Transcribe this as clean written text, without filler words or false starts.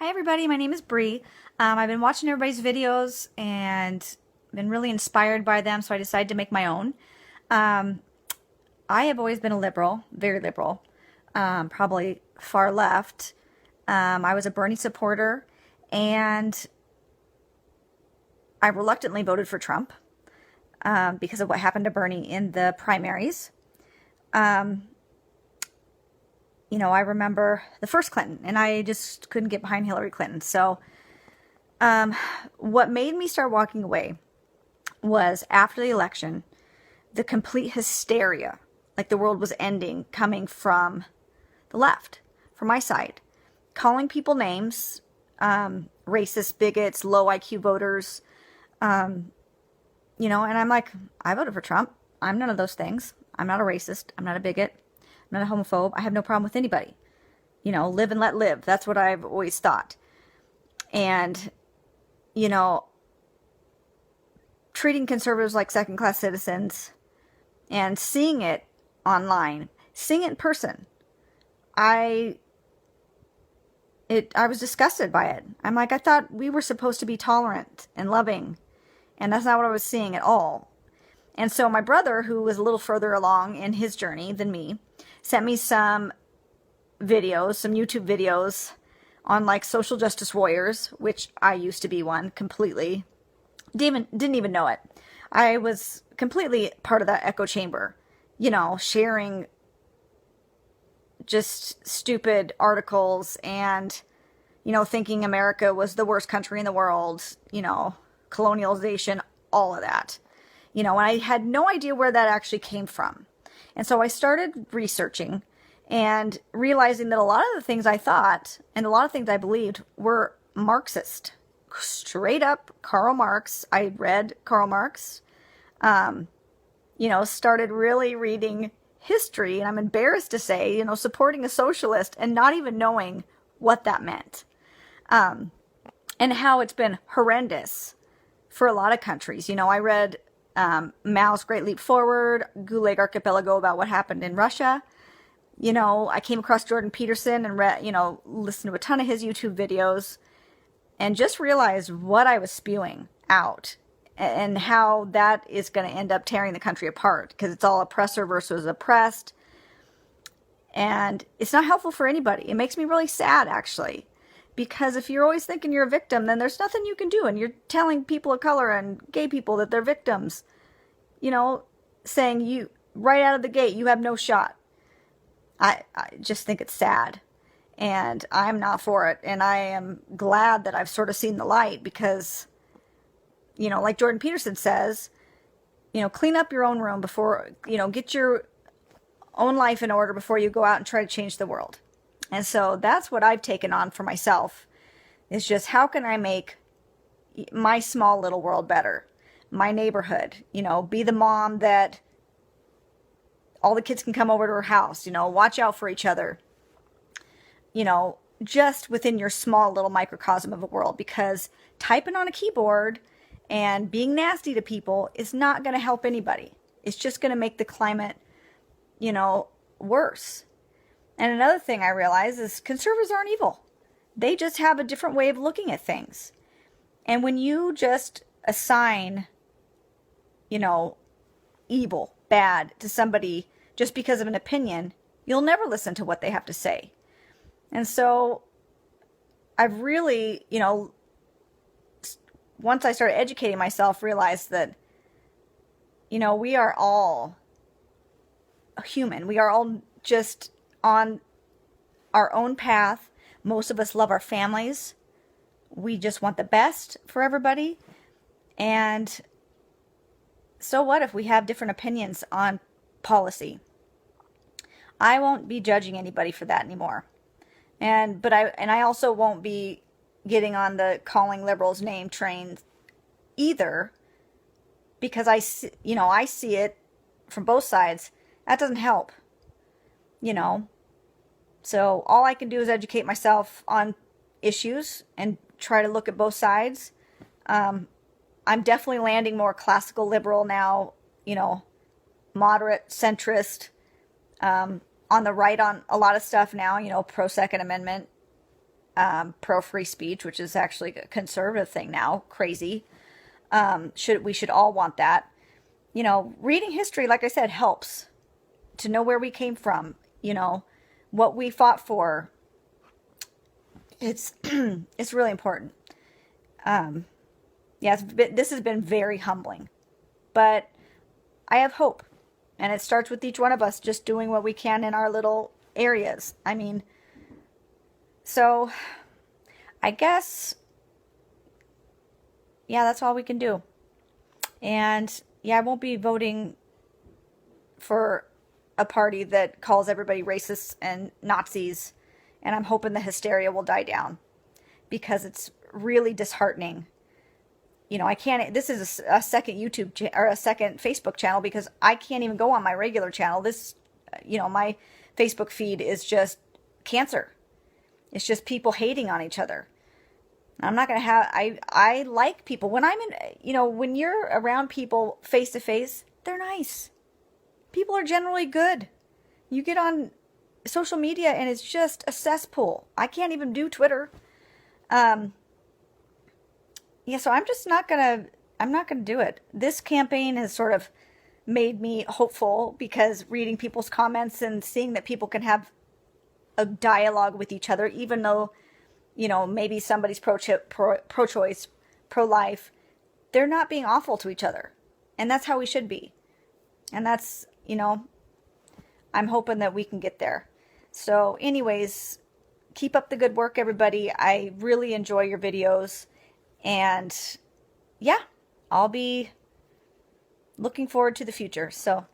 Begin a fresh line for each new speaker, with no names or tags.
Hi everybody, my name is Bree. I've been watching everybody's videos and been really inspired by them, so I decided to make my own. Um, I have always been a liberal, very liberal, probably far left. I was a Bernie supporter, and I reluctantly voted for Trump because of what happened to Bernie in the primaries. Um, I remember the first Clinton, and I just couldn't get behind Hillary Clinton. So what made me start walking away was after the election, the complete hysteria, like the world was ending, coming from the left, from my side, calling people names, racist, bigots, low IQ voters, and I'm like, I voted for Trump. I'm none of those things. I'm not a racist. I'm not a bigot. I'm not a homophobe. I have no problem with anybody. Live and let live. That's what I've always thought. And, treating conservatives like second-class citizens and seeing it online, seeing it in person, I was disgusted by it. I'm like, I thought we were supposed to be tolerant and loving, and that's not what I was seeing at all. And so my brother, who was a little further along in his journey than me, sent me some videos, some YouTube videos on like social justice warriors, which I used to be one completely. Didn't even know it. I was completely part of that echo chamber, sharing just stupid articles and, thinking America was the worst country in the world, colonialization, all of that. And I had no idea where that actually came from. And so I started researching and realizing that a lot of the things I thought and a lot of things I believed were Marxist. Straight up Karl Marx. I read Karl Marx, started really reading history, and I'm embarrassed to say, supporting a socialist and not even knowing what that meant. And how it's been horrendous for a lot of countries. I read Mao's Great Leap Forward, Gulag Archipelago, about what happened in Russia. I came across Jordan Peterson and read, listened to a ton of his YouTube videos and just realized what I was spewing out and how that is going to end up tearing the country apart because it's all oppressor versus oppressed. And it's not helpful for anybody. It makes me really sad, actually, because if you're always thinking you're a victim, then there's nothing you can do. And you're telling people of color and gay people that they're victims, saying you right out of the gate, you have no shot. I just think it's sad. And I'm not for it. And I am glad that I've sort of seen the light because, like Jordan Peterson says, clean up your own room before, get your own life in order before you go out and try to change the world. And so that's what I've taken on for myself, is just how can I make my small little world better? My neighborhood, be the mom that all the kids can come over to her house, watch out for each other. Just within your small little microcosm of a world, because typing on a keyboard and being nasty to people is not going to help anybody. It's just going to make the climate, worse. And another thing I realize is conservatives aren't evil. They just have a different way of looking at things. And when you just assign, evil, bad to somebody just because of an opinion, you'll never listen to what they have to say. And so I've really, once I started educating myself, realized that, we are all human. We are all just on our own path. Most of us love our families. We just want the best for everybody. And so what if we have different opinions on policy? I won't be judging anybody for that anymore. And I also won't be getting on the calling liberals name train either, because I see it from both sides. That doesn't help, So all I can do is educate myself on issues and try to look at both sides. I'm definitely landing more classical liberal now, moderate, centrist, on the right on a lot of stuff now, pro Second Amendment, pro free speech, which is actually a conservative thing now. Crazy. We should all want that. You know, reading history, like I said, helps to know where we came from, you know, what we fought for. It's it's really important. Yeah, this has been very humbling, but I have hope, and it starts with each one of us just doing what we can in our little areas. I mean, so I guess, yeah, that's all we can do. And yeah, I won't be voting for a party that calls everybody racists and Nazis, and I'm hoping the hysteria will die down, because it's really disheartening. You know, I can't, this is a second or a second Facebook channel, because I can't even go on my regular channel. This, you know, my Facebook feed is just cancer. It's just people hating on each other. I'm not going to have, I like people. When I'm in, you know, when you're around people face to face, they're nice. People are generally good. You get on social media and it's just a cesspool. I can't even do Twitter. Yeah, so I'm not going to do it. This campaign has sort of made me hopeful, because reading people's comments and seeing that people can have a dialogue with each other, even though, you know, maybe somebody's pro-choice, pro-life, they're not being awful to each other. And that's how we should be. And that's, you know, I'm hoping that we can get there. So anyways, keep up the good work, everybody. I really enjoy your videos. And yeah, I'll be looking forward to the future. So